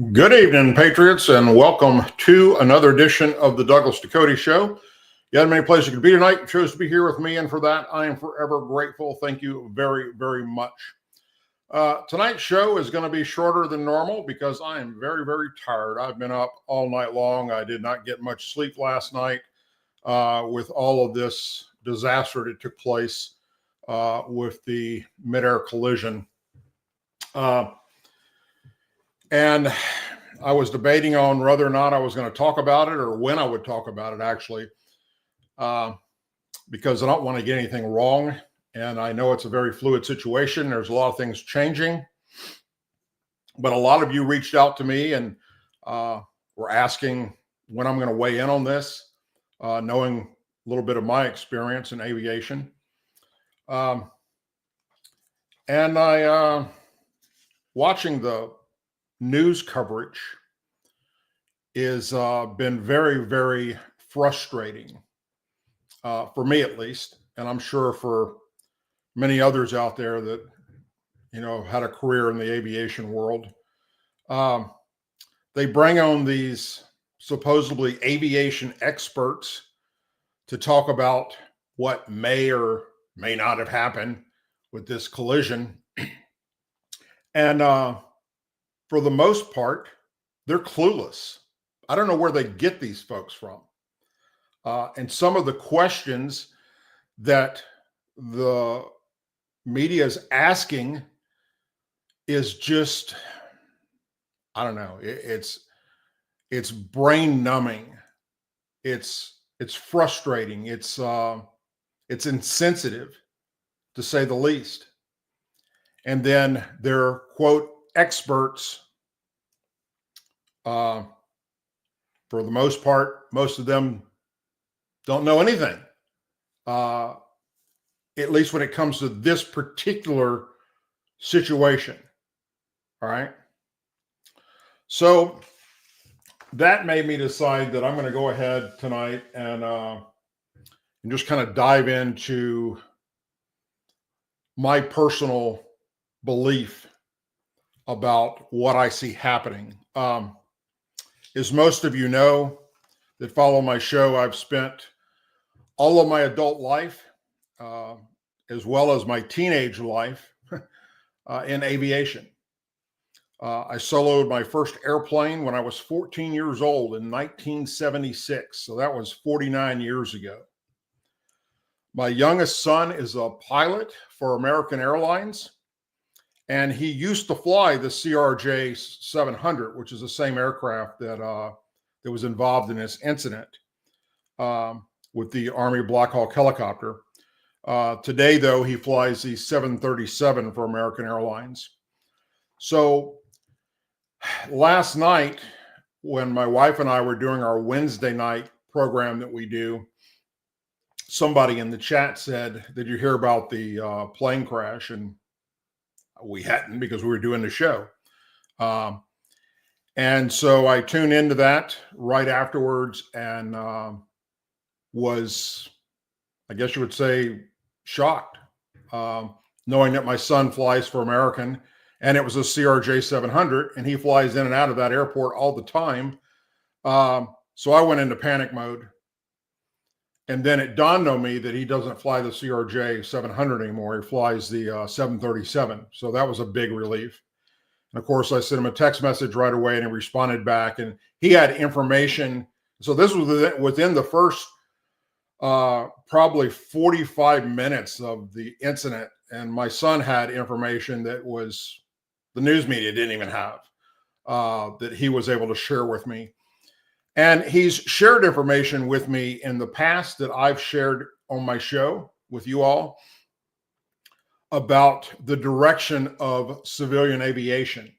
Good evening, Patriots, and welcome to another edition of the Douglas Ducote Show. You had many places you could be tonight. You chose to be here with me, and for that, I am forever grateful. Thank you very, very much. Tonight's show is going to be shorter than normal because I am very, very tired. I've been up all night long. I did not get much sleep last night with all of this disaster that took place with the mid-air collision. And I was debating on whether or not I was going to talk about it or when I would talk about it, actually, because I don't want to get anything wrong. And I know it's a very fluid situation. There's a lot of things changing. But a lot of you reached out to me and were asking when I'm going to weigh in on this, knowing a little bit of my experience in aviation. And I, watching the news coverage is been very, very frustrating for me, at least, and I'm sure for many others out there that had a career in the aviation world. They bring on these supposedly aviation experts to talk about what may or may not have happened with this collision, and for the most part, they're clueless. I don't know where they get these folks from. And some of the questions that the media is asking is just, I don't know, it's brain numbing. It's frustrating. It's insensitive, to say the least. And then they're, quote, experts. For the most part, most of them don't know anything, at least when it comes to this particular situation. All right. So that made me decide that I'm going to go ahead tonight and just kind of dive into my personal belief about what I see happening. As most of you know that follow my show, I've spent all of my adult life, as well as my teenage life, in aviation. I soloed my first airplane when I was 14 years old in 1976. So that was 49 years ago. My youngest son is a pilot for American Airlines, and he used to fly the CRJ 700, which is the same aircraft that was involved in this incident with the Army Black Hawk helicopter. Today, though, he flies the 737 for American Airlines. So last night, when my wife and I were doing our Wednesday night program that we do, somebody in the chat said, "Did you hear about the plane crash?" And we hadn't, because we were doing the show. And so I tuned into that right afterwards and was, I guess you would say, shocked, knowing that my son flies for American, and it was a CRJ 700, and he flies in and out of that airport all the time. So I went into panic mode. And then it dawned on me that he doesn't fly the CRJ 700 anymore. He flies the 737. So that was a big relief. And of course, I sent him a text message right away, and he responded back. And he had information. So this was within the first probably 45 minutes of the incident. And my son had information that was the news media didn't even have, that he was able to share with me. And he's shared information with me in the past that I've shared on my show with you all about the direction of civilian aviation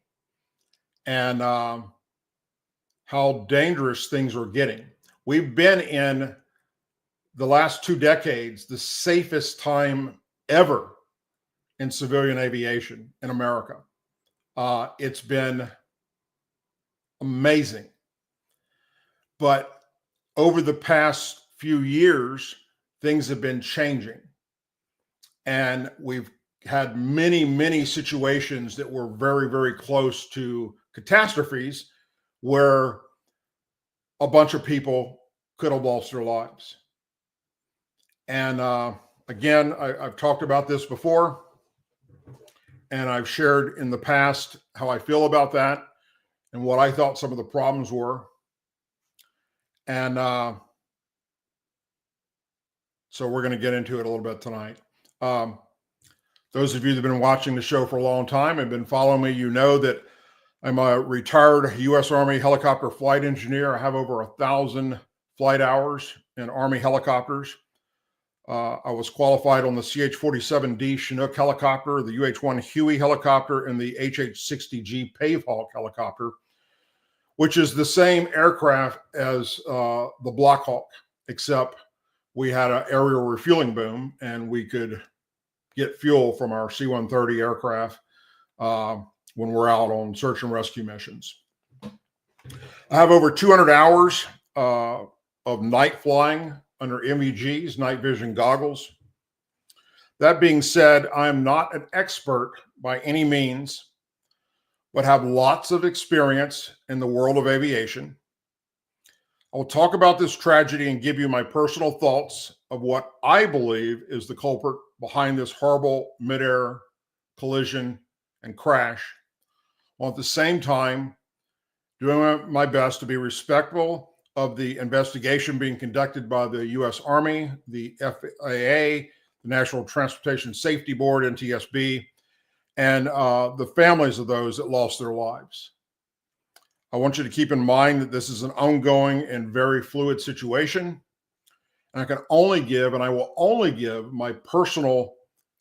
and how dangerous things are getting. We've been in the last 2 decades, the safest time ever in civilian aviation in America. It's been amazing. But over the past few years, things have been changing. And we've had many, many situations that were very, very close to catastrophes where a bunch of people could have lost their lives. And again, I've talked about this before, and I've shared in the past how I feel about that and what I thought some of the problems were. And so we're going to get into it a little bit tonight. Those of you that have been watching the show for a long time and been following me, you know that I'm a retired U.S. Army helicopter flight engineer. I have over 1,000 flight hours in Army helicopters. I was qualified on the CH-47D Chinook helicopter, the UH-1 Huey helicopter, and the HH-60G Pave Hawk helicopter, which is the same aircraft as the Black Hawk, except we had an aerial refueling boom and we could get fuel from our C-130 aircraft when we're out on search and rescue missions. I have over 200 hours of night flying under MEGs, night vision goggles. That being said, I'm not an expert by any means, but have lots of experience in the world of aviation. I will talk about this tragedy and give you my personal thoughts of what I believe is the culprit behind this horrible midair collision and crash, while at the same time doing my best to be respectful of the investigation being conducted by the U.S. Army, the FAA, the National Transportation Safety Board, NTSB, and the families of those that lost their lives. I want you to keep in mind that this is an ongoing and very fluid situation. And I can only give, and I will only give, my personal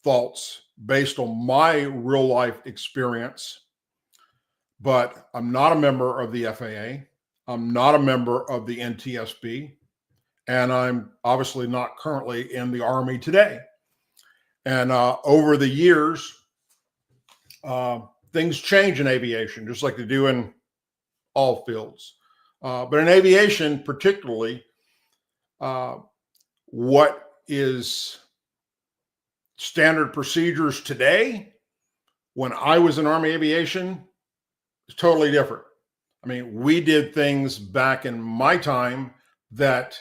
thoughts based on my real life experience. But I'm not a member of the FAA. I'm not a member of the NTSB. And I'm obviously not currently in the Army today. And over the years, things change in aviation, just like they do in all fields. But in aviation, particularly, what is standard procedures today, when I was in Army aviation, is totally different. I mean, we did things back in my time that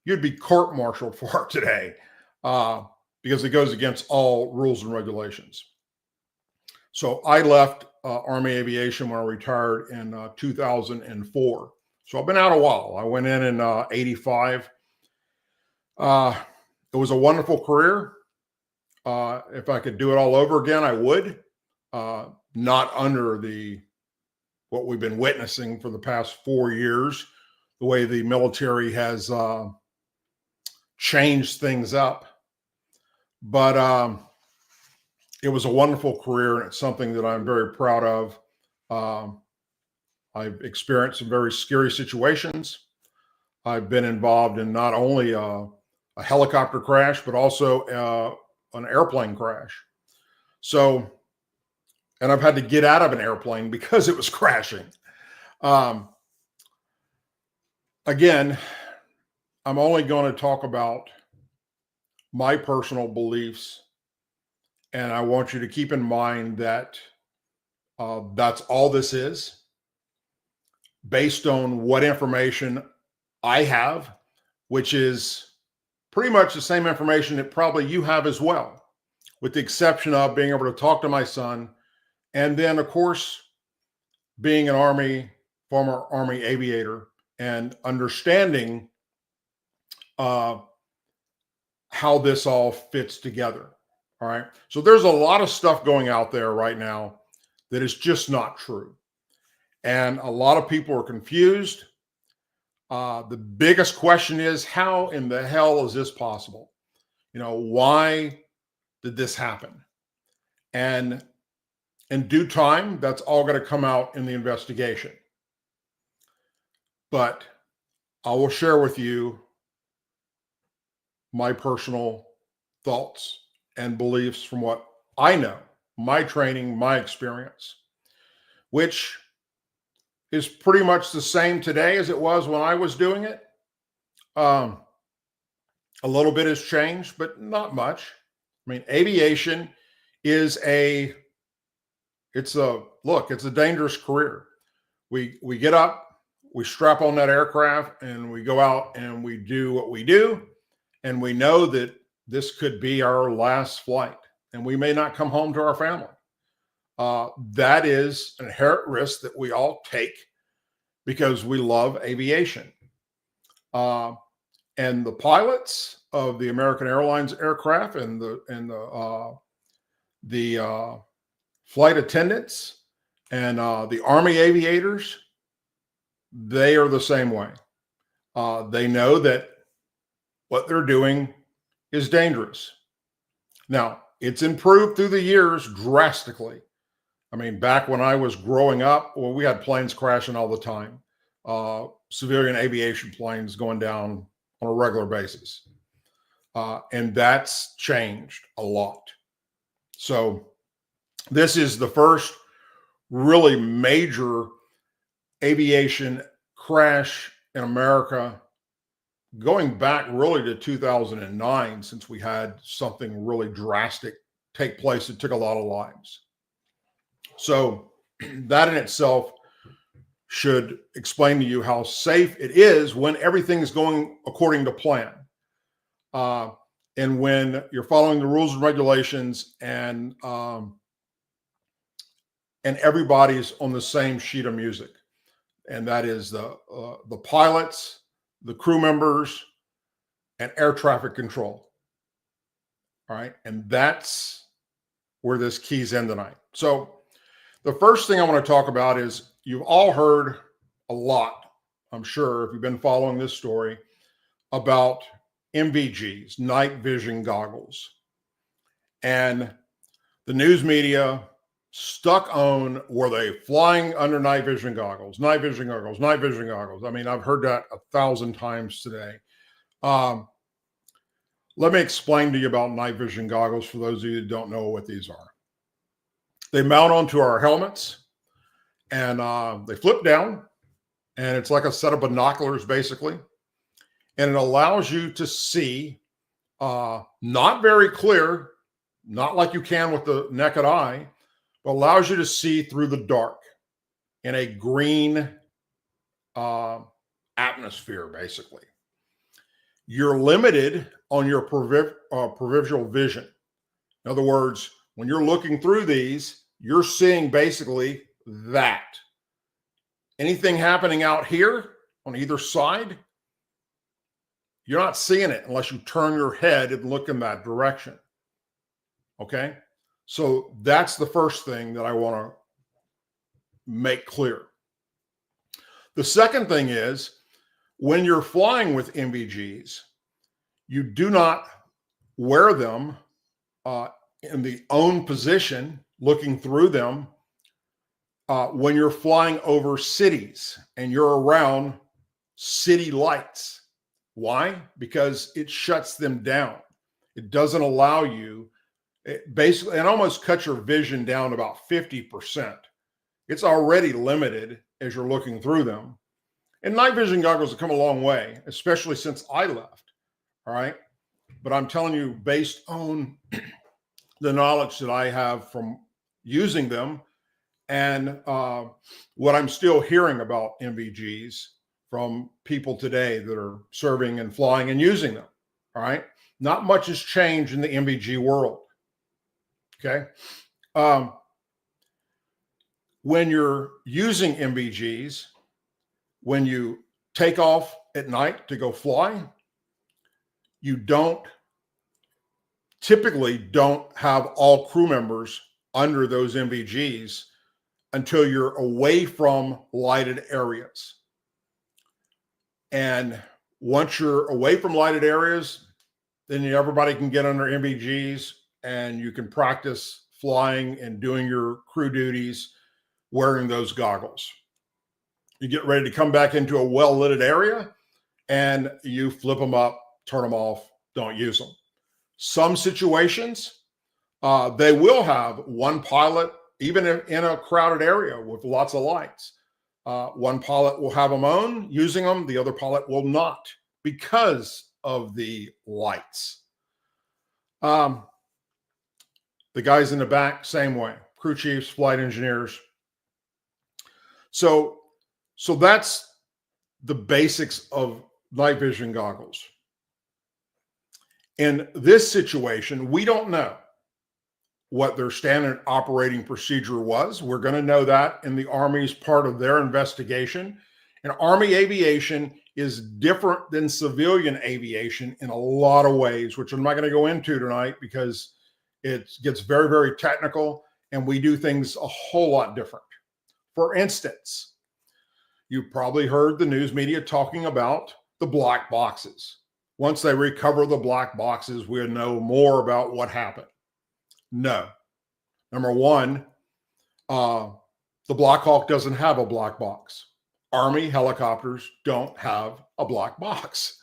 you'd be court-martialed for today because it goes against all rules and regulations. So I left Army aviation when I retired in 2004. So I've been out a while. I went in 85. It was a wonderful career. If I could do it all over again, I would. Not under what we've been witnessing for the past 4 years, the way the military has changed things up. But it was a wonderful career, and it's something that I'm very proud of. I've experienced some very scary situations. I've been involved in not only a helicopter crash, but also an airplane crash. So, and I've had to get out of an airplane because it was crashing. Again, I'm only going to talk about my personal beliefs, and I want you to keep in mind that that's all this is, based on what information I have, which is pretty much the same information that probably you have as well, with the exception of being able to talk to my son, and then, of course, being an former Army aviator and understanding how this all fits together. All right. So there's a lot of stuff going out there right now that is just not true. And a lot of people are confused. The biggest question is, how in the hell is this possible? Why did this happen? And in due time, that's all going to come out in the investigation. But I will share with you my personal thoughts and beliefs from what I know, my training, my experience, which is pretty much the same today as it was when I was doing it. A little bit has changed, but not much. I mean, aviation is it's a dangerous career. We get up, we strap on that aircraft, and we go out and we do what we do. And we know that this could be our last flight, and we may not come home to our family. That is an inherent risk that we all take because we love aviation. And the pilots of the American Airlines aircraft and the flight attendants and the Army aviators, they are the same way. They know that what they're doing is dangerous. Now, it's improved through the years drastically. I mean, back when I was growing up, well, we had planes crashing all the time. Civilian aviation planes going down on a regular basis. And that's changed a lot. So this is the first really major aviation crash in America going back really to 2009, since we had something really drastic take place that took a lot of lives. So that in itself should explain to you how safe it is when everything is going according to plan. And when you're following the rules and regulations and everybody's on the same sheet of music. And that is the pilots, the crew members, and air traffic control. All right. And that's where this keys in tonight. So the first thing I want to talk about is you've all heard a lot, I'm sure, if you've been following this story, about NVGs, night vision goggles. And the news media stuck on, were they flying under night vision goggles, night vision goggles, night vision goggles? I mean, I've heard that 1,000 times today. Let me explain to you about night vision goggles for those of you who don't know what these are. They mount onto our helmets and they flip down, and it's like a set of binoculars basically. And it allows you to see not very clear, not like you can with the naked eye, but allows you to see through the dark in a green atmosphere, basically. You're limited on your peripheral vision. In other words, when you're looking through these, you're seeing basically that. Anything happening out here on either side, you're not seeing it unless you turn your head and look in that direction. Okay? So that's the first thing that I want to make clear. The second thing is, when you're flying with NVGs, you do not wear them in the own position, looking through them, when you're flying over cities and you're around city lights. Why? Because it shuts them down. It doesn't allow you, it almost cuts your vision down about 50%. It's already limited as you're looking through them. And night vision goggles have come a long way, especially since I left. All right. But I'm telling you, based on the knowledge that I have from using them and what I'm still hearing about NVGs from people today that are serving and flying and using them. All right. Not much has changed in the NVG world. Okay. When you're using NVGs, when you take off at night to go fly, you typically don't have all crew members under those NVGs until you're away from lighted areas. And once you're away from lighted areas, then everybody can get under NVGs and you can practice flying and doing your crew duties wearing those goggles. You get ready to come back into a well-lit area and you flip them up, turn them off, don't use them. Some situations, they will have one pilot, even in a crowded area with lots of lights. One pilot will have them on, using them. The other pilot will not because of the lights. The guys in the back, same way. crew chiefs, flight engineers. So that's the basics of night vision goggles. In this situation, we don't know what their standard operating procedure was. We're going to know that in the Army's part of their investigation. And Army aviation is different than civilian aviation in a lot of ways, which I'm not going to go into tonight because it gets very, very technical and we do things a whole lot different. For instance, you've probably heard the news media talking about the black boxes. Once they recover the black boxes, we'll know more about what happened. No. Number one, the Black Hawk doesn't have a black box. Army helicopters don't have a black box.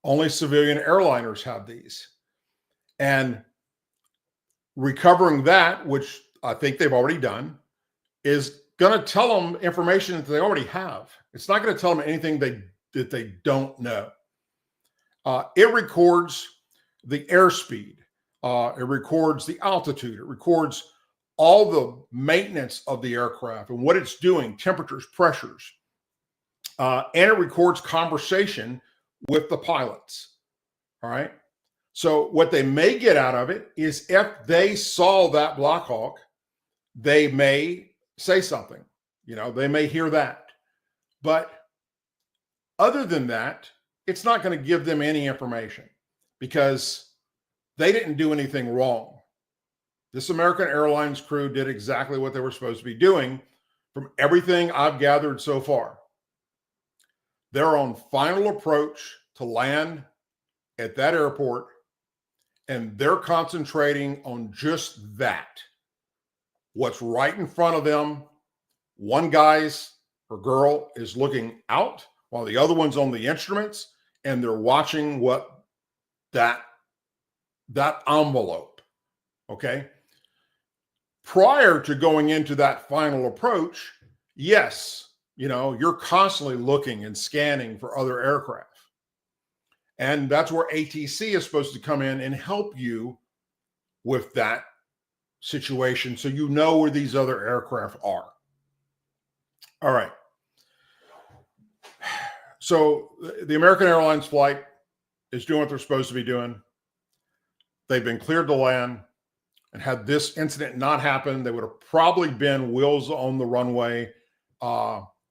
Only civilian airliners have these. And recovering that, which I think they've already done, is going to tell them information that they already have. It's not going to tell them anything that they don't know. It records the airspeed. It records the altitude. It records all the maintenance of the aircraft and what it's doing, temperatures, pressures. And it records conversation with the pilots. All right. So what they may get out of it is if they saw that Black Hawk, they may say something. They may hear that. But other than that, it's not going to give them any information because they didn't do anything wrong. This American Airlines crew did exactly what they were supposed to be doing from everything I've gathered so far. They're on final approach to land at that airport, and they're concentrating on just that. What's right in front of them. One guy's or girl is looking out while the other one's on the instruments, and they're watching what that envelope, okay? Prior to going into that final approach, yes, you're constantly looking and scanning for other aircraft. And that's where ATC is supposed to come in and help you with that situation so you know where these other aircraft are. All right. So the American Airlines flight is doing what they're supposed to be doing. They've been cleared to land, and had this incident not happened, they would have probably been wheels on the runway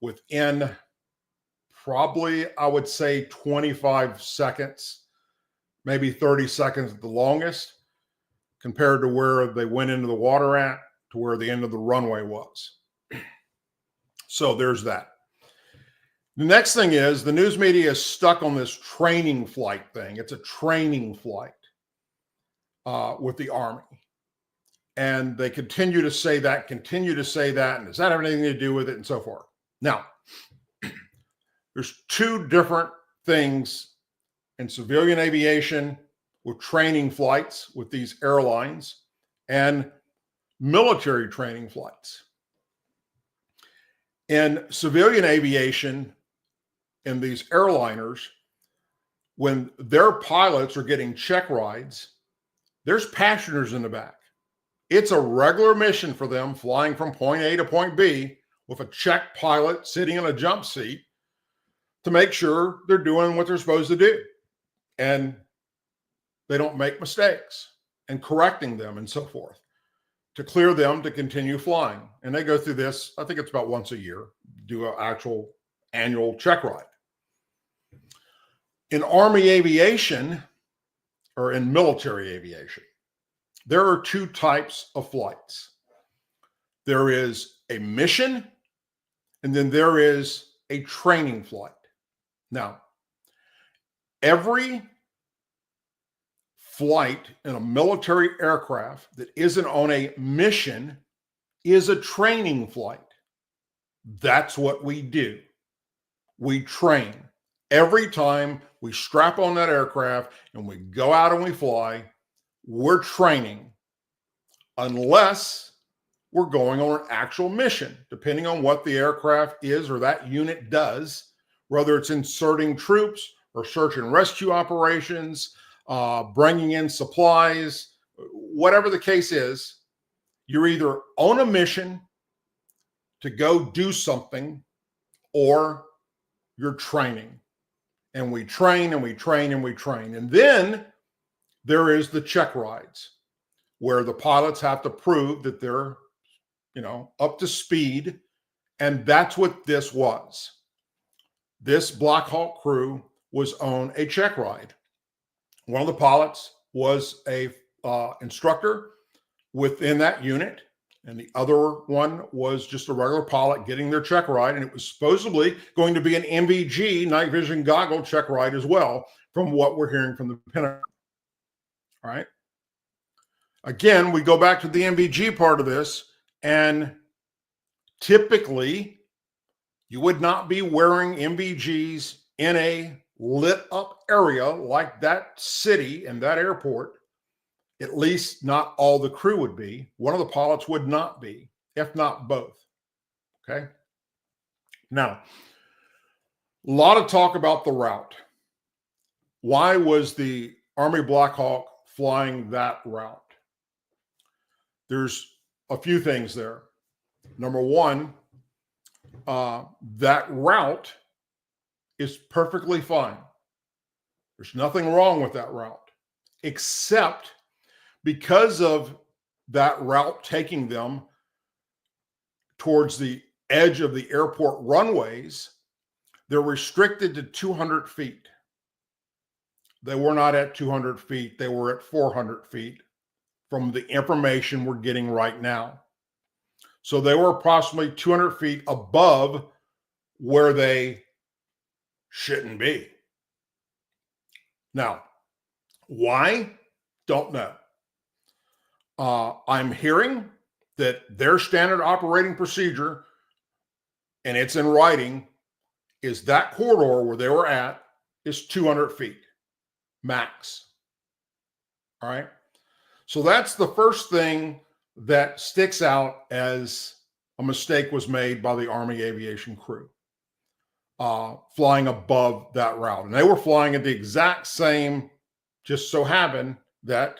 within probably, I would say, 25 seconds, maybe 30 seconds at the longest, compared to where they went into the water at to where the end of the runway was. So there's that. The next thing is the news media is stuck on this training flight thing. It's a training flight with the Army. And they continue to say that, and does that have anything to do with it, and so forth. Now, there's two different things in civilian aviation with training flights with these airlines and military training flights. In civilian aviation, in these airliners, when their pilots are getting check rides, there's passengers in the back. It's a regular mission for them flying from point A to point B with a check pilot sitting in a jump seat to make sure they're doing what they're supposed to do and they don't make mistakes and correcting them and so forth to clear them to continue flying. And they go through this, I think it's about once a year, do an actual annual check ride. In Army aviation, or in military aviation, there are two types of flights. There is a mission, and then there is a training flight. Now, every flight in a military aircraft that isn't on a mission is a training flight. That's what we do. We train. Every time we strap on that aircraft and we go out and we fly, we're training, unless we're going on an actual mission, depending on what the aircraft is or that unit does, whether it's inserting troops or search and rescue operations, bringing in supplies, whatever the case is, You're either on a mission to go do something, or you're training. And we train and we train and we train. And then there is the check rides, where the pilots have to prove that they're, up to speed. And that's what this was. This Black Hawk crew was on a check ride. One of the pilots was a instructor within that unit, and the other one was just a regular pilot getting their check ride. And it was supposedly going to be an NVG, night vision goggle check ride as well, from what we're hearing from the Pentagon. All right. Again, we go back to the NVG part of this, and typically you would not be wearing NVGs in a lit up area like that city and that airport. At least not all the crew would be. One of the pilots would not be, if not both. Okay. Now, a lot of talk about the route. Why was the Army Black Hawk flying that route? There's a few things there. Number one, that route is perfectly fine. There's nothing wrong with that route, except because of that route taking them towards the edge of the airport runways. They're restricted to 200 feet. They were not at 200 feet. They were at 400 feet from the information we're getting right now. So they were approximately 200 feet above where they shouldn't be. Now, why? Don't know. I'm hearing that their standard operating procedure, and it's in writing, is that corridor where they were at is 200 feet max. All right. So that's the first thing that sticks out as a mistake was made by the Army Aviation crew, flying above that route. And they were flying at the exact same, just so happened that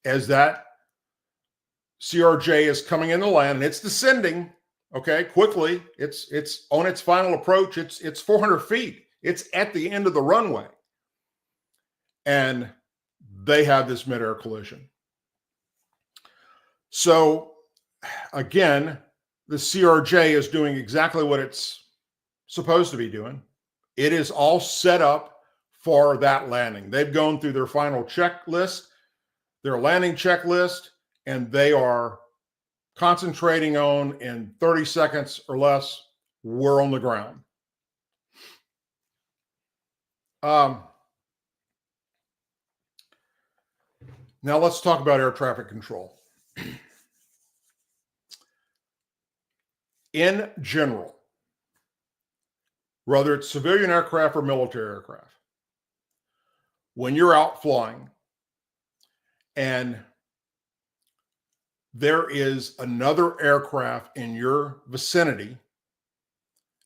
as that CRJ is coming into land and it's descending, okay, quickly, it's on its final approach. It's 400 feet. It's at the end of the runway. And they had this midair collision. So again, the CRJ is doing exactly what it's supposed to be doing. It is all set up for that landing. They've gone through their final checklist, their landing checklist, and they are concentrating on, in 30 seconds or less, we're on the ground. Now let's talk about air traffic control. In general, whether it's civilian aircraft or military aircraft, when you're out flying and there is another aircraft in your vicinity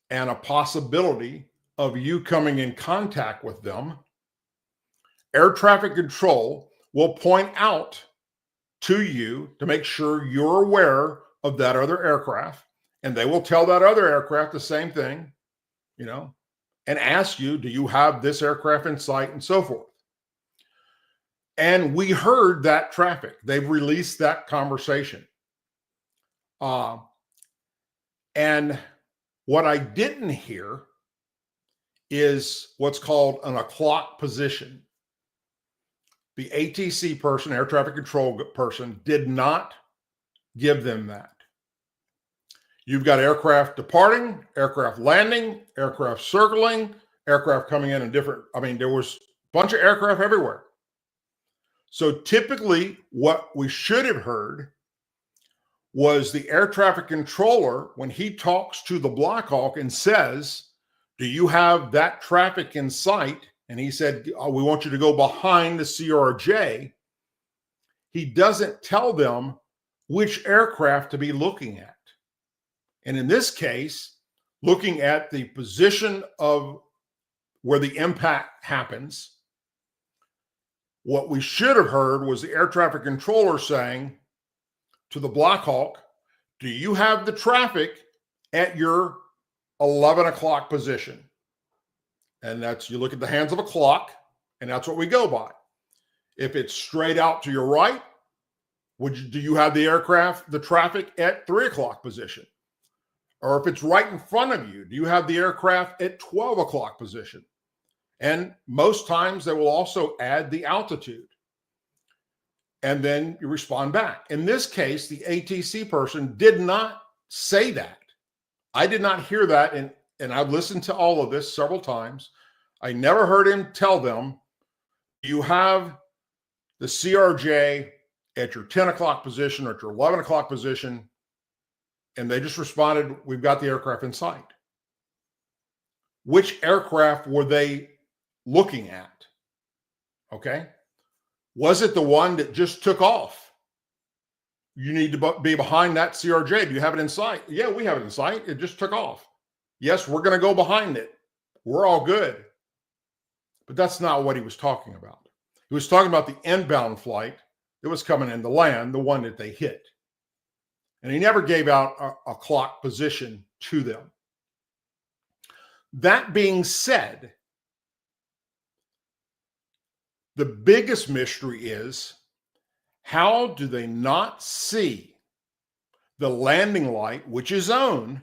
and a possibility of you coming in contact with them, air traffic control will point out to you to make sure you're aware of that other aircraft. And they will tell that other aircraft the same thing, and ask you, do you have this aircraft in sight, and so forth. And we heard that traffic. They've released that conversation. And what I didn't hear is what's called an o'clock position. The ATC person, air traffic control person, did not give them that. You've got aircraft departing, aircraft landing, aircraft circling, aircraft coming in different, there was a bunch of aircraft everywhere. So typically what we should have heard was the air traffic controller, when he talks to the Black Hawk and says, do you have that traffic in sight? And he said, we want you to go behind the CRJ. He doesn't tell them which aircraft to be looking at. And in this case, looking at the position of where the impact happens, what we should have heard was the air traffic controller saying, to the Black Hawk, do you have the traffic at your 11 o'clock position? And that's, you look at the hands of a clock, and that's what we go by. If it's straight out to your right, do you have the traffic at 3 o'clock position? Or if it's right in front of you, do you have the aircraft at 12 o'clock position? And most times they will also add the altitude. And then you respond back. In this case, the ATC person did not say that. I did not hear that. And I've listened to all of this several times. I never heard him tell them, you have the CRJ at your 10 o'clock position or at your 11 o'clock position. And they just responded, we've got the aircraft in sight. Which aircraft were they looking at? Okay. Was it the one that just took off? You need to be behind that CRJ. Do you have it in sight? Yeah, we have it in sight. It just took off. Yes, we're going to go behind it. We're all good. But that's not what he was talking about. He was talking about the inbound flight that was coming in to land, the one that they hit. And he never gave out a clock position to them. That being said, the biggest mystery is, how do they not see the landing light, which is on,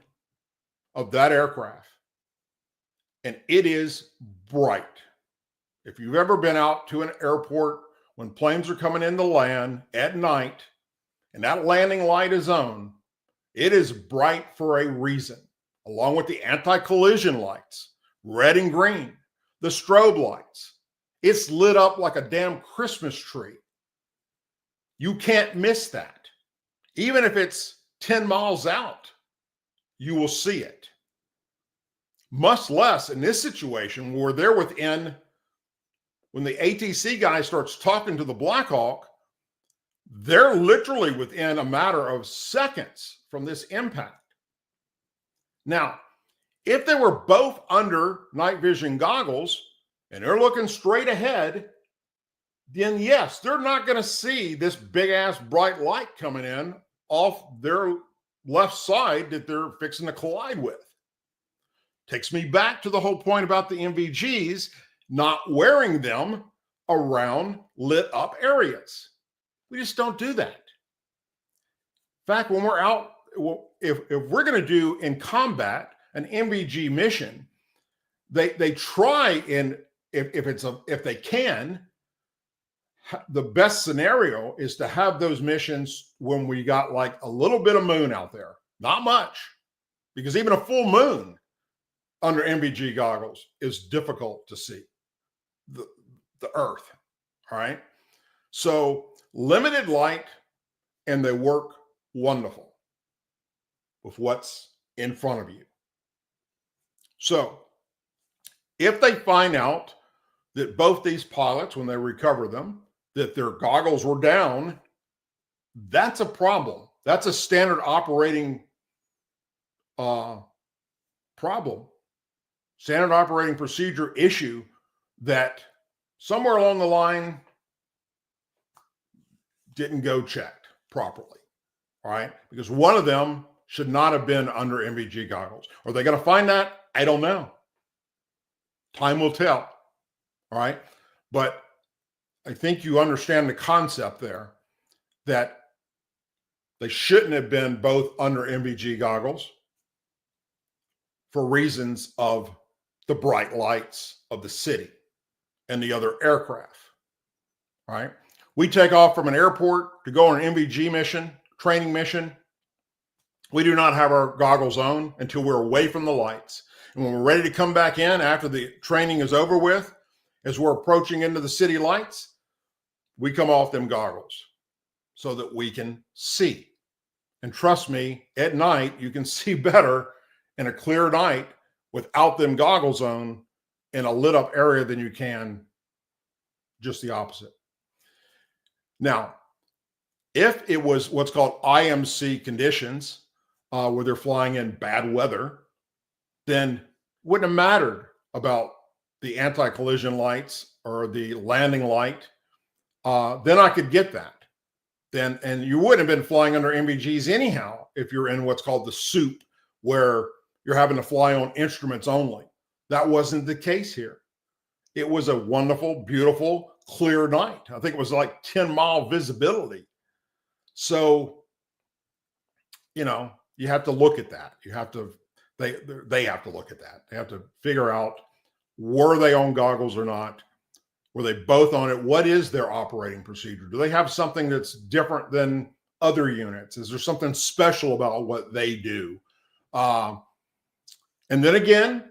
of that aircraft? And it is bright. If you've ever been out to an airport when planes are coming in to land at night and that landing light is on, it is bright for a reason, along with the anti-collision lights, red and green, the strobe lights. It's lit up like a damn Christmas tree. You can't miss that. Even if it's 10 miles out, you will see it. Much less in this situation where they're within, when the ATC guy starts talking to the Black Hawk, they're literally within a matter of seconds from this impact. Now, if they were both under night vision goggles and they're looking straight ahead, then yes, they're not going to see this big ass bright light coming in off their left side that they're fixing to collide with. Takes me back to the whole point about the NVGs not wearing them around lit up areas. We just don't do that. In fact, when we're out, if we're going to do in combat an NVG mission, they try, and if they can, the best scenario is to have those missions when we got like a little bit of moon out there, not much, because even a full moon under NVG goggles is difficult to see the earth. All right. So limited light, and they work wonderful with what's in front of you. So if they find out that both these pilots, when they recover them, that their goggles were down, that's a problem. That's a standard operating problem, standard operating procedure issue that somewhere along the line didn't go checked properly. All right. Because one of them should not have been under NVG goggles. Are they going to find that? I don't know. Time will tell. All right. But I think you understand the concept there, that they shouldn't have been both under NVG goggles for reasons of the bright lights of the city and the other aircraft. All right. We take off from an airport to go on an NVG mission, training mission. We do not have our goggles on until we're away from the lights. And when we're ready to come back in after the training is over with, as we're approaching into the city lights, we come off them goggles so that we can see. And trust me, at night, you can see better in a clear night without them goggles on in a lit up area than you can just the opposite. Now, if it was what's called IMC conditions, where they're flying in bad weather, then it wouldn't have mattered about the anti-collision lights or the landing light. Then I could get that. then, and you wouldn't have been flying under MVGs anyhow if you're in what's called the soup, where you're having to fly on instruments only. That wasn't the case here. It was a wonderful, beautiful, clear night. I think it was like 10-mile visibility. So, you know, you have to look at that. You have to, they have to look at that. They have to figure out, were they on goggles or not? Were they both on it? What is their operating procedure? Do they have something that's different than other units? Is there something special about what they do? And then again,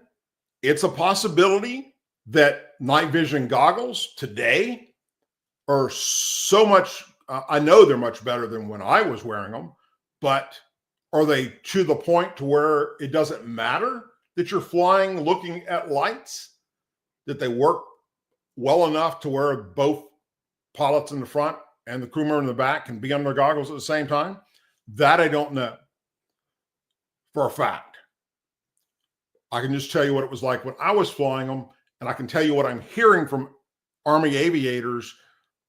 it's a possibility that night vision goggles today are so much, I know they're much better than when I was wearing them, but are they to the point to where it doesn't matter that you're flying looking at lights, that they work well enough to where both pilots in the front and the crewman in the back can be under goggles at the same time? That I don't know for a fact. I can just tell you what it was like when I was flying them, and I can tell you what I'm hearing from Army aviators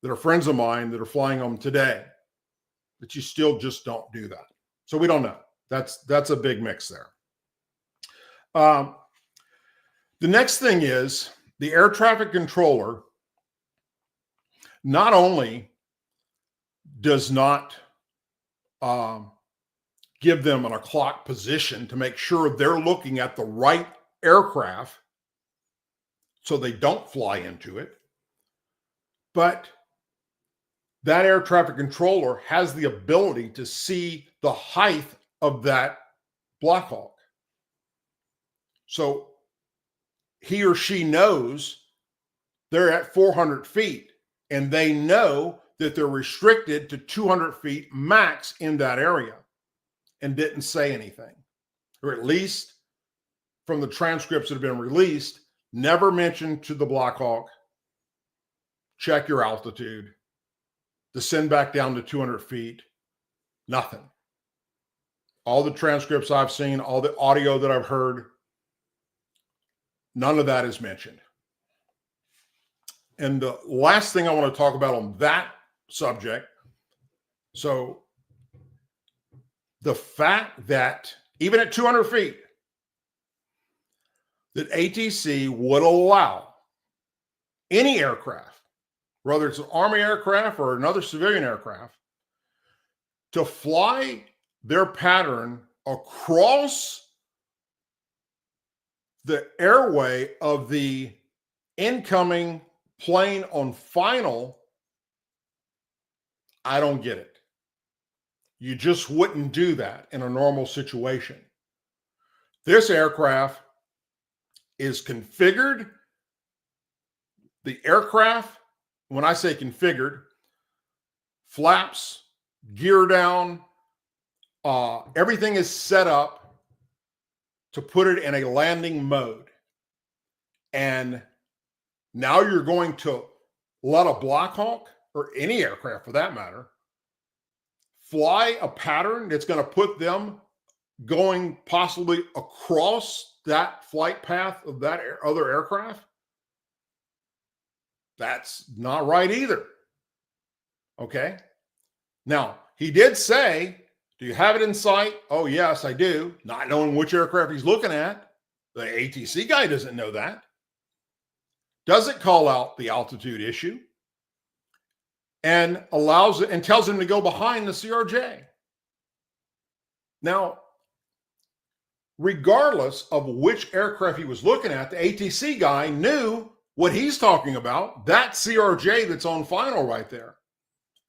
that are friends of mine that are flying them today, that you still just don't do that. So we don't know. That's a big mix there. The next thing is the air traffic controller not only does not give them an o'clock position to make sure they're looking at the right aircraft so they don't fly into it, but that air traffic controller has the ability to see the height of that Black Hawk. So he or she knows they're at 400 feet, and they know that they're restricted to 200 feet max in that area, and didn't say anything, or at least from the transcripts that have been released, never mentioned to the Black Hawk, check your altitude, descend back down to 200 feet, nothing. All the transcripts I've seen, all the audio that I've heard, none of that is mentioned. And the last thing I want to talk about on that subject, so the fact that even at 200 feet, that ATC would allow any aircraft, whether it's an Army aircraft or another civilian aircraft, to fly their pattern across the airway of the incoming plane on final. I don't get it. You just wouldn't do that in a normal situation. This aircraft is configured. The aircraft, when I say configured, flaps, gear down, everything is set up to put it in a landing mode. And now you're going to let a Black Hawk, or any aircraft for that matter, fly a pattern that's going to put them going possibly across that flight path of that other aircraft? That's not right either. Okay. Now, he did say, do you have it in sight? Oh, yes, I do. Not knowing which aircraft he's looking at. The ATC guy doesn't know that. Doesn't call out the altitude issue, and allows it and tells him to go behind the CRJ. Now, regardless of which aircraft he was looking at, the ATC guy knew what he's talking about. That CRJ that's on final right there.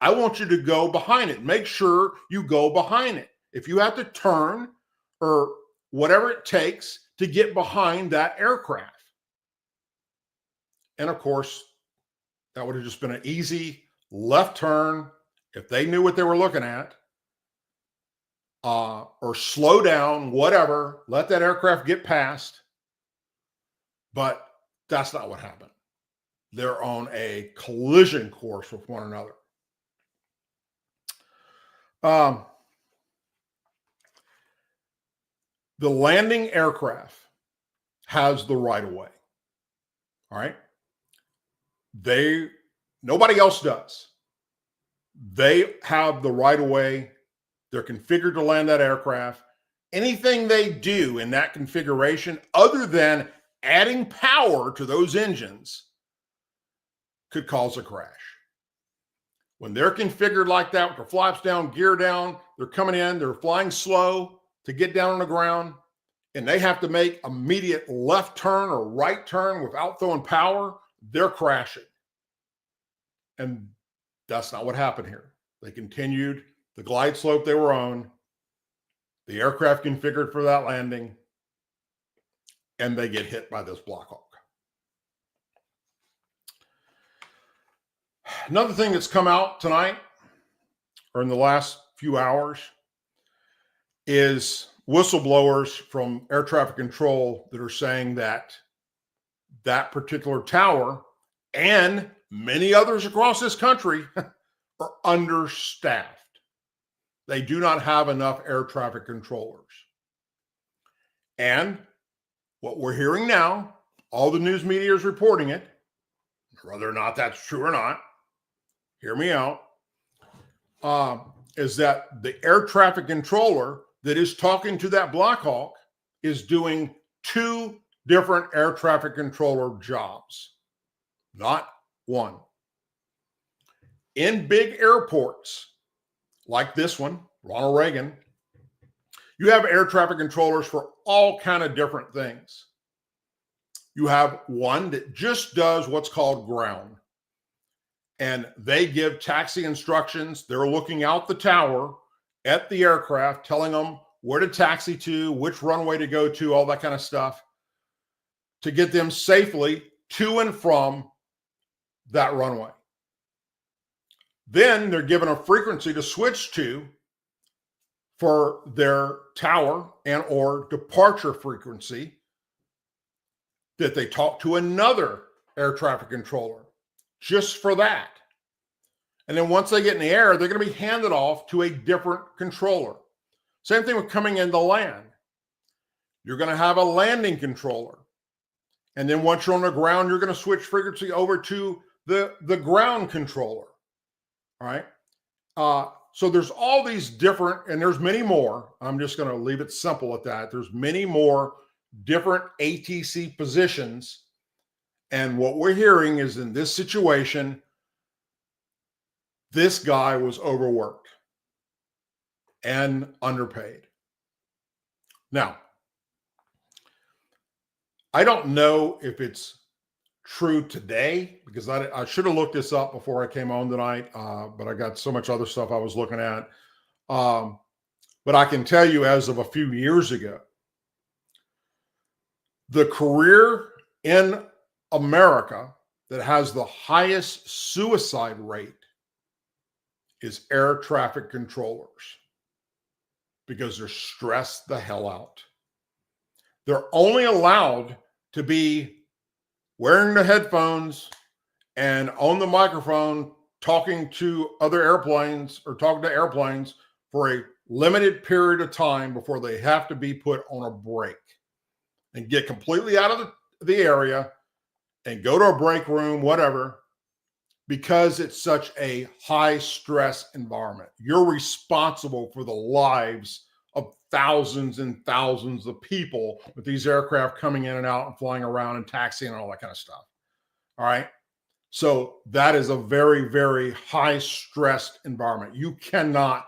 I want you to go behind it. Make sure you go behind it. If you have to turn or whatever it takes to get behind that aircraft. And of course, that would have just been an easy left turn if they knew what they were looking at, or slow down, whatever, let that aircraft get past. But that's not what happened. They're on a collision course with one another. The landing aircraft has the right of way. All right. Nobody else does. They have the right of way. They're configured to land that aircraft. Anything they do in that configuration, other than adding power to those engines, could cause a crash. When they're configured like that, with their flaps down, gear down, they're coming in, they're flying slow to get down on the ground, and they have to make immediate left turn or right turn without throwing power, they're crashing. And that's not what happened here. They continued the glide slope they were on, the aircraft configured for that landing, and they get hit by this Black Hawk. Another thing that's come out tonight, or in the last few hours, is whistleblowers from air traffic control that are saying that that particular tower and many others across this country are understaffed. They do not have enough air traffic controllers. And what we're hearing now, all the news media is reporting it, whether or not that's true or not, hear me out, is that the air traffic controller that is talking to that Black Hawk is doing 2 different air traffic controller jobs, not one. In big airports like this one, Ronald Reagan, you have air traffic controllers for all kind of different things. You have one that just does what's called ground. And they give taxi instructions. They're looking out the tower at the aircraft, telling them where to taxi to, which runway to go to, all that kind of stuff, to get them safely to and from that runway. Then they're given a frequency to switch to for their tower and or departure frequency that they talk to another air traffic controller just for that. And then once they get in the air, they're going to be handed off to a different controller. Same thing with coming into land. You're going to have a landing controller. And then once you're on the ground, you're going to switch frequency over to the ground controller. All right. So there's all these different, and there's many more. I'm just going to leave it simple at that. There's many more different ATC positions. And what we're hearing is in this situation, this guy was overworked and underpaid. Now, I don't know if it's true today, because I should have looked this up before I came on tonight, but I got so much other stuff I was looking at. But I can tell you, as of a few years ago, the career in America that has the highest suicide rate is air traffic controllers, because they're stressed the hell out. They're only allowed to be wearing the headphones and on the microphone talking to other airplanes or talking to airplanes for a limited period of time before they have to be put on a break and get completely out of the area and go to a break room, whatever, because it's such a high stress environment. You're responsible for the lives of thousands and thousands of people with these aircraft coming in and out and flying around and taxiing and all that kind of stuff. All right. So that is a very, very high stressed environment. You cannot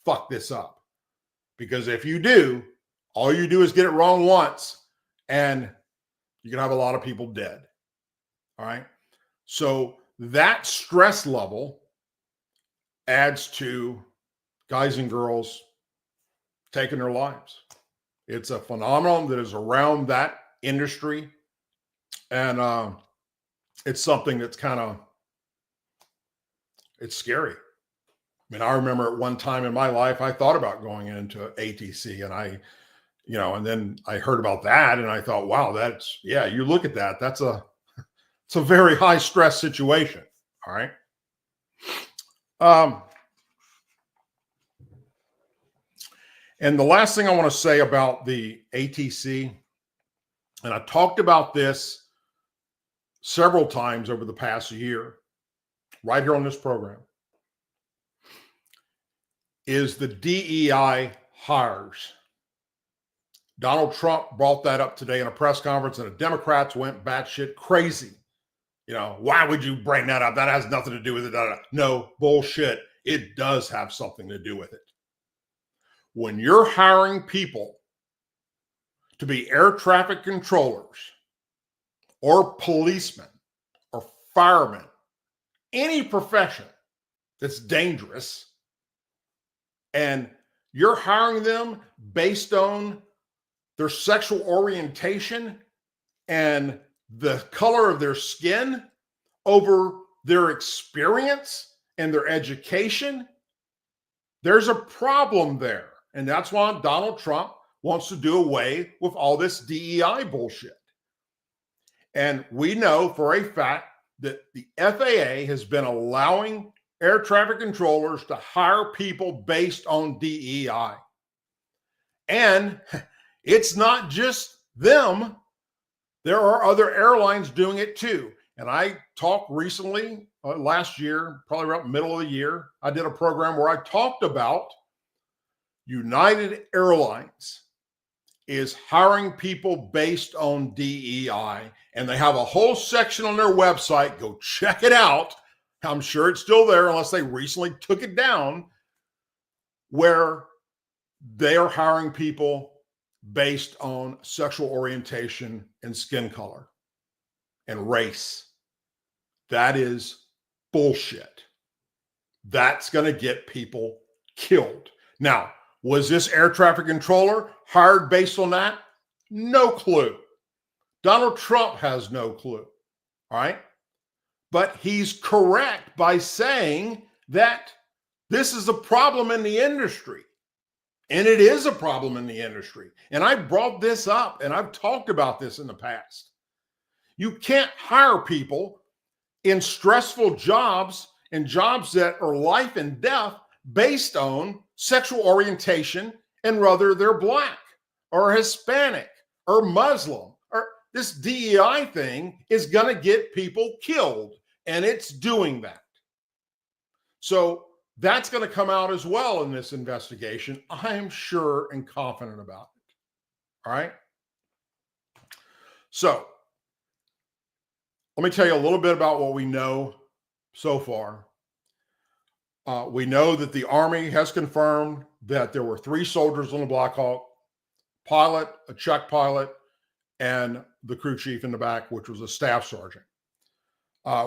fuck this up, because if you do, all you do is get it wrong once and you can have a lot of people dead. All right. So that stress level adds to guys and girls taking their lives. It's a phenomenon that is around that industry. And it's something that's it's scary. I mean, I remember at one time in my life, I thought about going into ATC, and and then I heard about that and I thought, wow, you look at that, it's a very high stress situation. All right. And the last thing I want to say about the ATC, and I talked about this several times over the past year, right here on this program. is the DEI hires. Donald Trump brought that up today in a press conference, and the Democrats went batshit crazy. You know, why would you bring that up? That has nothing to do with it. No, bullshit. It does have something to do with it. When you're hiring people to be air traffic controllers or policemen or firemen, any profession that's dangerous, and you're hiring them based on their sexual orientation and the color of their skin over their experience and their education, there's a problem there. And that's why Donald Trump wants to do away with all this DEI bullshit. And we know for a fact that the FAA has been allowing air traffic controllers to hire people based on DEI. And it's not just them. There are other airlines doing it too. And I talked recently, last year, probably around the middle of the year, I did a program where I talked about United Airlines is hiring people based on DEI. And they have a whole section on their website. Go check it out. I'm sure it's still there unless they recently took it down, where they are hiring people based on sexual orientation and skin color and race. That is bullshit. That's going to get people killed. Now, was this air traffic controller hired based on that? No clue. Donald Trump has no clue. All right. But he's correct by saying that this is a problem in the industry. And it is a problem in the industry. And I brought this up and I've talked about this in the past. You can't hire people in stressful jobs and jobs that are life and death based on sexual orientation and whether they're Black or Hispanic or Muslim. Or this DEI thing is going to get people killed, and it's doing that. So that's going to come out as well in this investigation. I am sure and confident about it. All right. So let me tell you a little bit about what we know so far. We know that the Army has confirmed that there were 3 soldiers on the Black Hawk, pilot, a check pilot, and the crew chief in the back, which was a staff sergeant.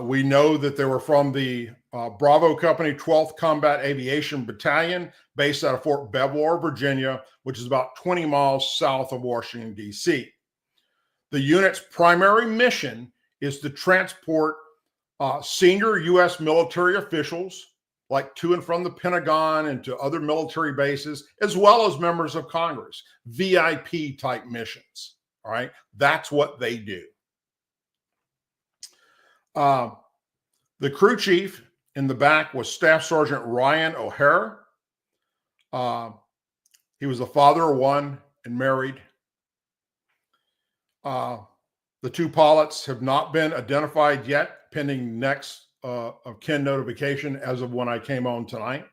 We know that they were from the Bravo Company 12th Combat Aviation Battalion based out of Fort Belvoir, Virginia, which is about 20 miles south of Washington, D.C. The unit's primary mission is to transport senior U.S. military officials, like to and from the Pentagon and to other military bases, as well as members of Congress, VIP type missions. All right. That's what they do. The crew chief in the back was Staff Sergeant Ryan O'Hara. He was a father of 1 and married. The 2 pilots have not been identified yet, pending next of kin notification as of when I came on tonight.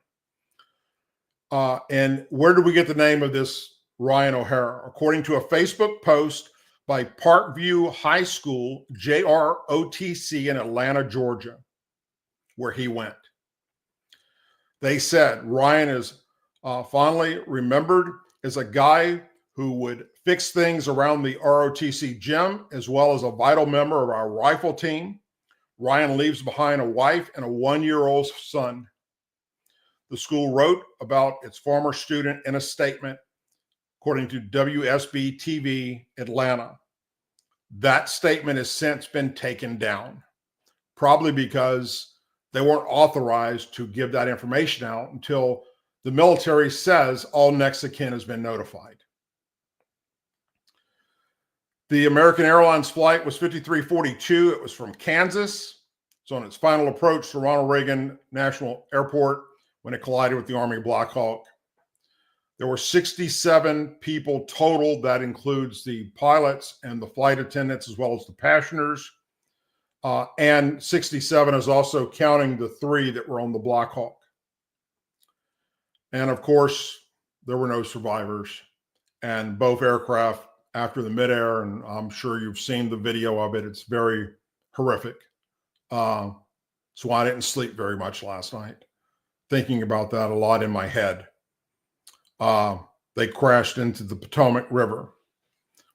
And where did we get the name of this Ryan O'Hara? According to a Facebook post by Parkview High School, JROTC in Atlanta, Georgia, where he went. They said Ryan is fondly remembered as a guy who would fix things around the ROTC gym, as well as a vital member of our rifle team. Ryan leaves behind a wife and a 1-year-old son. The school wrote about its former student in a statement, according to WSB TV Atlanta. That statement has since been taken down, probably because they weren't authorized to give that information out until the military says all next of kin has been notified. The American Airlines flight was 5342. It was from Kansas. It's on its final approach to Ronald Reagan National Airport when it collided with the Army Black Hawk. There were 67 people total. That includes the pilots and the flight attendants, as well as the passengers. And 67 is also counting the 3 that were on the Black Hawk. And of course, there were no survivors. And both aircraft, after the midair, and I'm sure you've seen the video of it, it's very horrific. So I didn't sleep very much last night, thinking about that a lot in my head. They crashed into the Potomac River,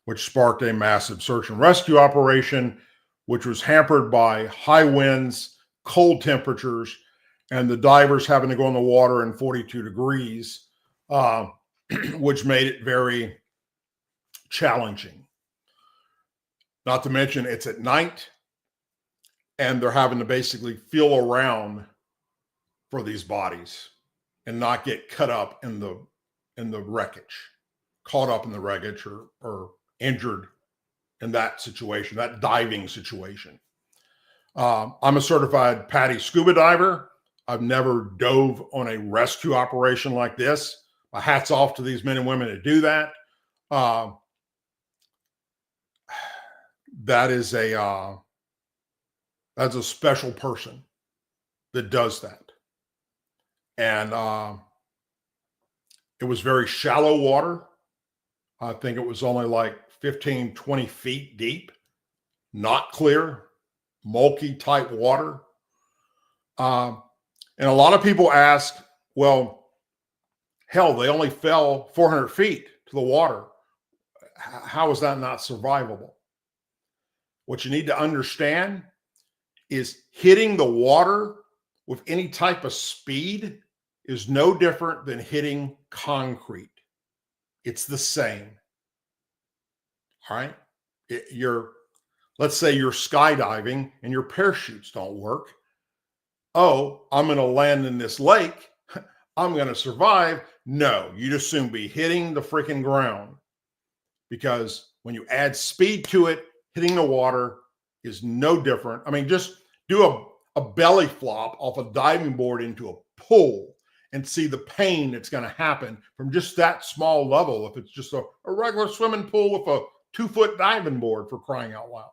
which sparked a massive search and rescue operation, which was hampered by high winds, cold temperatures, and the divers having to go in the water in 42 degrees, which made it very challenging. Not to mention it's at night, and they're having to basically feel around for these bodies and not get cut up in the wreckage, caught up in the wreckage, or injured in that situation, that diving situation. I'm a certified PADI scuba diver. I've never dove on a rescue operation like this. My hat's off to these men and women that do that. That's a special person that does that. And it was very shallow water. I think it was only like 15, 20 feet deep, not clear, milky type water. And a lot of people ask, well, hell, they only fell 400 feet to the water. How is that not survivable? What you need to understand is hitting the water with any type of speed is no different than hitting concrete. It's the same. All right. Let's say you're skydiving and your parachutes don't work. Oh, I'm going to land in this lake. I'm going to survive. No, you'd as soon be hitting the freaking ground, because when you add speed to it, hitting the water is no different. I mean, just do a belly flop off a diving board into a pool and see the pain that's going to happen from just that small level. If it's just a regular swimming pool with a 2-foot diving board, for crying out loud.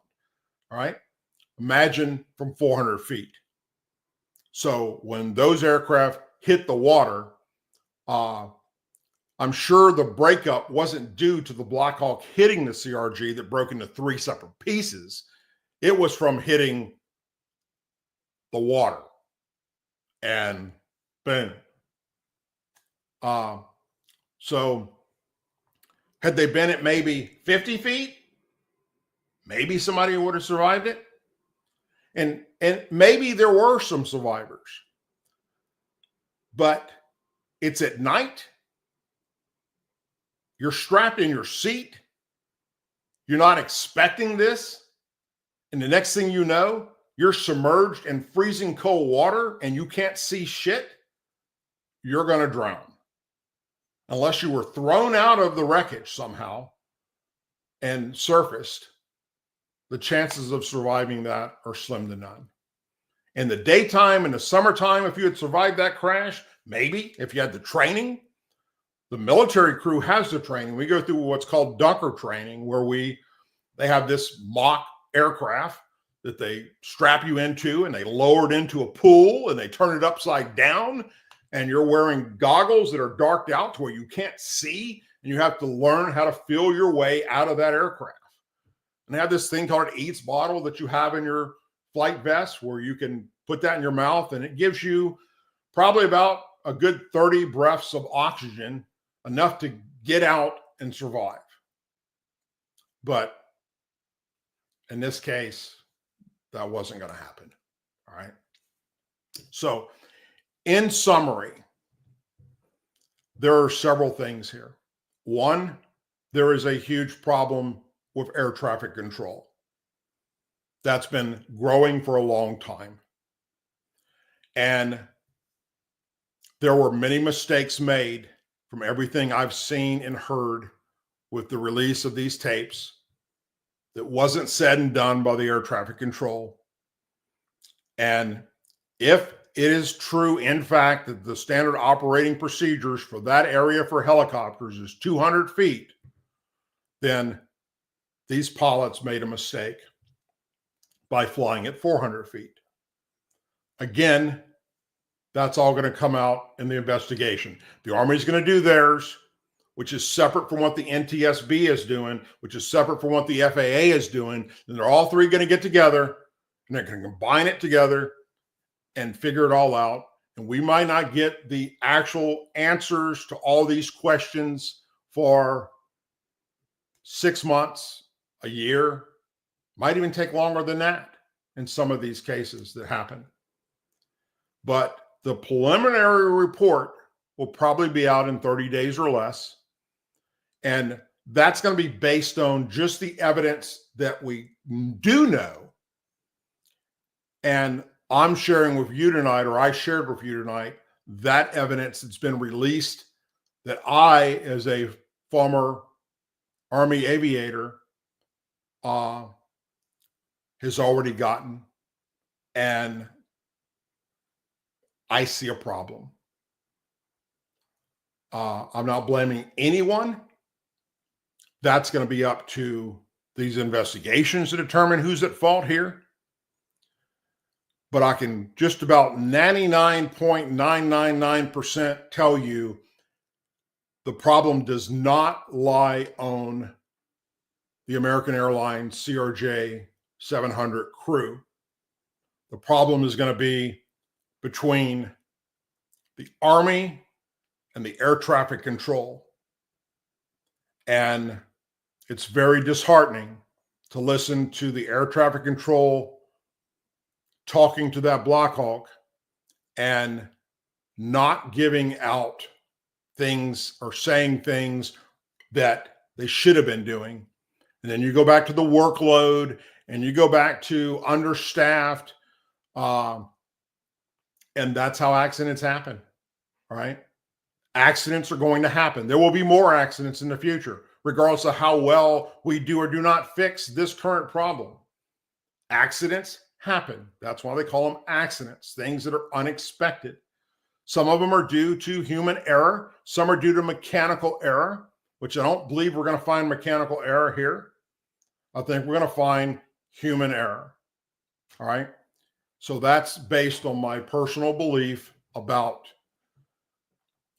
All right. Imagine from 400 feet. So when those aircraft hit the water, I'm sure the breakup wasn't due to the Black Hawk hitting the CRG that broke into 3 separate pieces. It was from hitting the water, and boom. So had they been at maybe 50 feet, maybe somebody would have survived it. And maybe there were some survivors, but it's at night. You're strapped in your seat. You're not expecting this. And the next thing you know, you're submerged in freezing cold water and you can't see shit. You're going to drown. Unless you were thrown out of the wreckage somehow and surfaced, the chances of surviving that are slim to none. In the daytime, in the summertime, if you had survived that crash, maybe if you had the training. The military crew has the training. We go through what's called dunker training, where they have this mock aircraft that they strap you into, and they lower it into a pool and they turn it upside down, and you're wearing goggles that are darked out to where you can't see, and you have to learn how to feel your way out of that aircraft. And they have this thing called an Eats bottle that you have in your flight vest, where you can put that in your mouth, and it gives you probably about a good 30 breaths of oxygen, enough to get out and survive. But in this case, that wasn't going to happen. All right. So, in summary, there are several things here. One, there is a huge problem with air traffic control. That's been growing for a long time. And there were many mistakes made from everything I've seen and heard with the release of these tapes that wasn't said and done by the air traffic control. And if it is true, in fact, that the standard operating procedures for that area for helicopters is 200 feet, then these pilots made a mistake by flying at 400 feet. Again, That's all going to come out in the investigation. The Army's going to do theirs, which is separate from what the NTSB is doing, which is separate from what the FAA is doing. And they're all three going to get together and they're going to combine it together and figure it all out. And we might not get the actual answers to all these questions for 6 months, a year, might even take longer than that in some of these cases that happen. But the preliminary report will probably be out in 30 days or less. And that's going to be based on just the evidence that we do know. And I'm sharing with you tonight, or I shared with you tonight, that evidence that's been released that I, as a former Army aviator, has already gotten. And I see a problem. I'm not blaming anyone. That's going to be up to these investigations to determine who's at fault here. But I can just about 99.999% tell you the problem does not lie on the American Airlines CRJ 700 crew. The problem is going to be between the Army and the air traffic control. And it's very disheartening to listen to the air traffic control talking to that Black Hawk and not giving out things or saying things that they should have been doing. And then you go back to the workload and you go back to understaffed, and that's how accidents happen. All right. Accidents are going to happen. There will be more accidents in the future, regardless of how well we do or do not fix this current problem. Accidents happen. That's why they call them accidents, things that are unexpected. Some of them are due to human error. Some are due to mechanical error, which I don't believe we're going to find mechanical error here. I think we're going to find human error. All right. So that's based on my personal belief about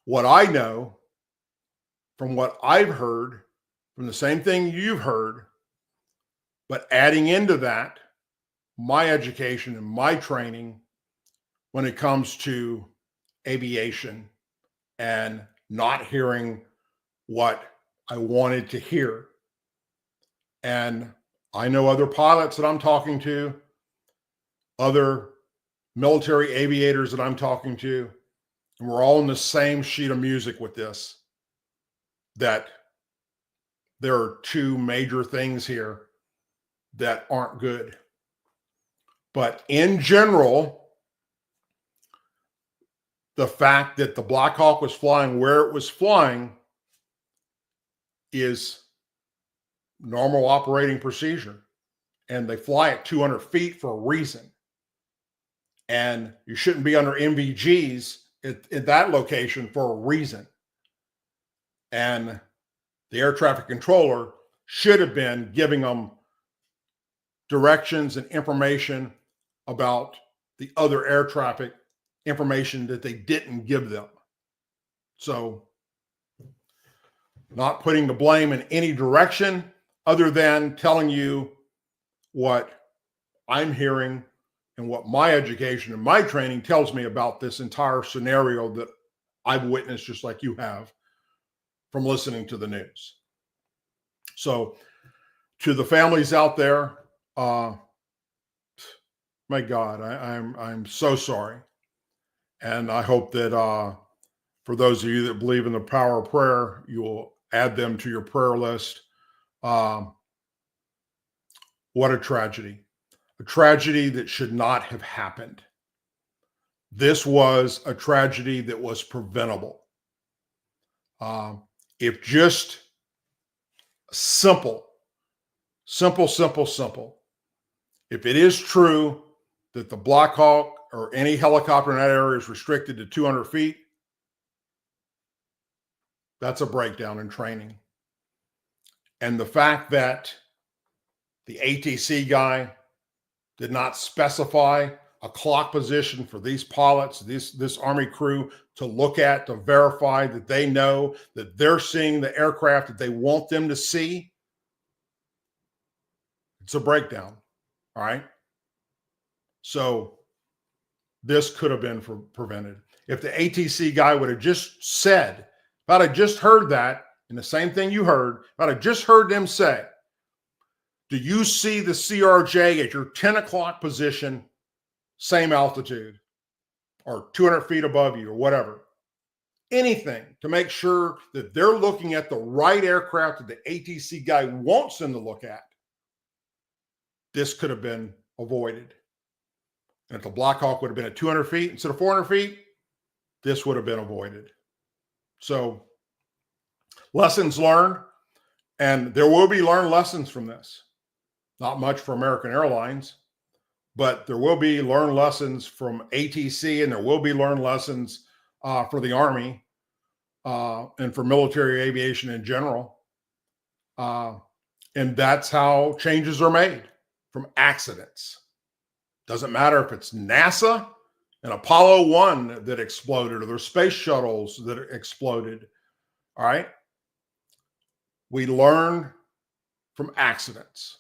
what I know from what I've heard, from the same thing you've heard, but adding into that my education and my training when it comes to aviation and not hearing what I wanted to hear. And I know other pilots that I'm talking to, other military aviators that I'm talking to, and we're all in the same sheet of music with this, that there are two major things here that aren't good. But in general, the fact that the Black Hawk was flying where it was flying is normal operating procedure. And they fly at 200 feet for a reason. And you shouldn't be under MVGs at that location for a reason. And the air traffic controller should have been giving them directions and information about the other air traffic information that they didn't give them. So, not putting the blame in any direction other than telling you what I'm hearing and what my education and my training tells me about this entire scenario that I've witnessed, just like you have, from listening to the news. So, to the families out there, my God, I'm so sorry. And I hope that for those of you that believe in the power of prayer, you will add them to your prayer list. What a tragedy that should not have happened. This was a tragedy that was preventable. If just simple. If it is true that the Black Hawk or any helicopter in that area is restricted to 200 feet, that's a breakdown in training. And the fact that the ATC guy did not specify a clock position for these pilots, this Army crew to look at, to verify that they know that they're seeing the aircraft that they want them to see. It's a breakdown. All right. So this could have been prevented. If the ATC guy would have just said, if I'd have just heard that, and the same thing you heard, if I'd have just heard them say, do you see the CRJ at your 10 o'clock position, same altitude, or 200 feet above you, or whatever? Anything to make sure that they're looking at the right aircraft that the ATC guy wants them to look at. This could have been avoided. And if the Black Hawk would have been at 200 feet instead of 400 feet, this would have been avoided. So lessons learned, and there will be learned lessons from this. Not much for American Airlines, but there will be learned lessons from ATC, and there will be learned lessons for the Army and for military aviation in general. And that's how changes are made from accidents. Doesn't matter if it's NASA and Apollo 1 that exploded, or their space shuttles that exploded. All right. We learn from accidents,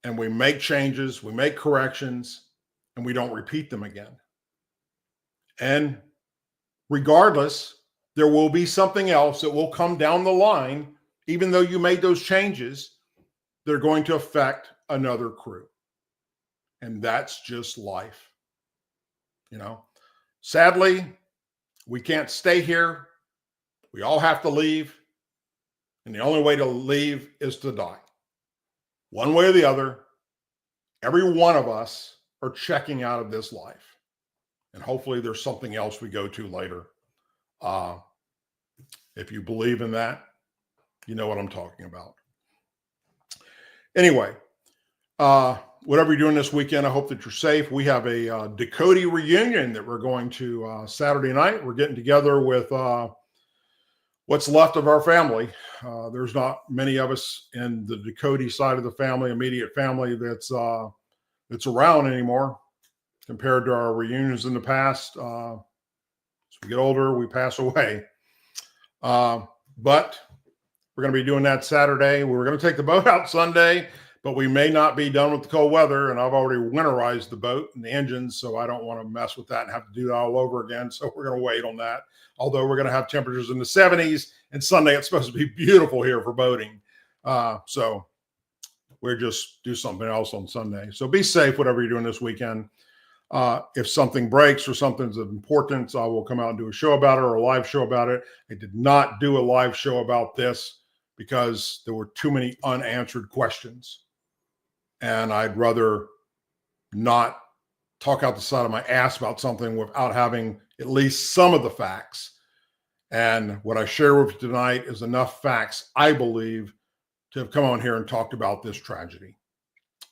and we make changes, we make corrections, and we don't repeat them again. And regardless, there will be something else that will come down the line, even though you made those changes, they're going to affect another crew. And that's just life. You know, sadly, we can't stay here. We all have to leave. And the only way to leave is to die. One way or the other, every one of us are checking out of this life. And hopefully there's something else we go to later. If you believe in that, you know what I'm talking about. Anyway, whatever you're doing this weekend, I hope that you're safe. We have a Ducote reunion that we're going to Saturday night. We're getting together with what's left of our family. There's not many of us in the Ducote side of the family, immediate family, that's around anymore compared to our reunions in the past. As we get older, we pass away. But we're going to be doing that Saturday. We're going to take the boat out Sunday, but we may not be done with the cold weather. And I've already winterized the boat and the engines, so I don't want to mess with that and have to do that all over again. So we're going to wait on that. Although we're going to have temperatures in the 70s, and Sunday it's supposed to be beautiful here for boating. So we'll just do something else on Sunday. So be safe, whatever you're doing this weekend. If something breaks or something's of importance, I will come out and do a show about it, or a live show about it. I did not do a live show about this because there were too many unanswered questions. And I'd rather not talk out the side of my ass about something without having at least some of the facts. And what I share with you tonight is enough facts, I believe, to have come on here and talked about this tragedy.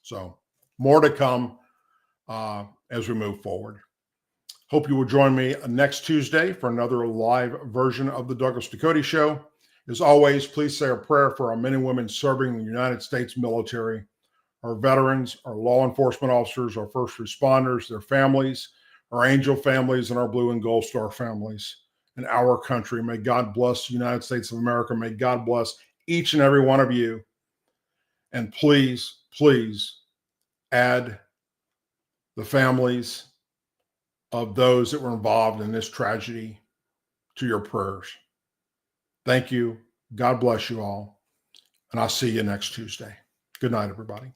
So more to come as we move forward. Hope you will join me next Tuesday for another live version of the Douglas Ducote Show. As always, please say a prayer for our men and women serving in the United States military, our veterans, our law enforcement officers, our first responders, their families, our angel families, and our blue and gold star families in our country. May God bless the United States of America. May God bless each and every one of you. And please, please add the families of those that were involved in this tragedy to your prayers. Thank you. God bless you all. And I'll see you next Tuesday. Good night, everybody.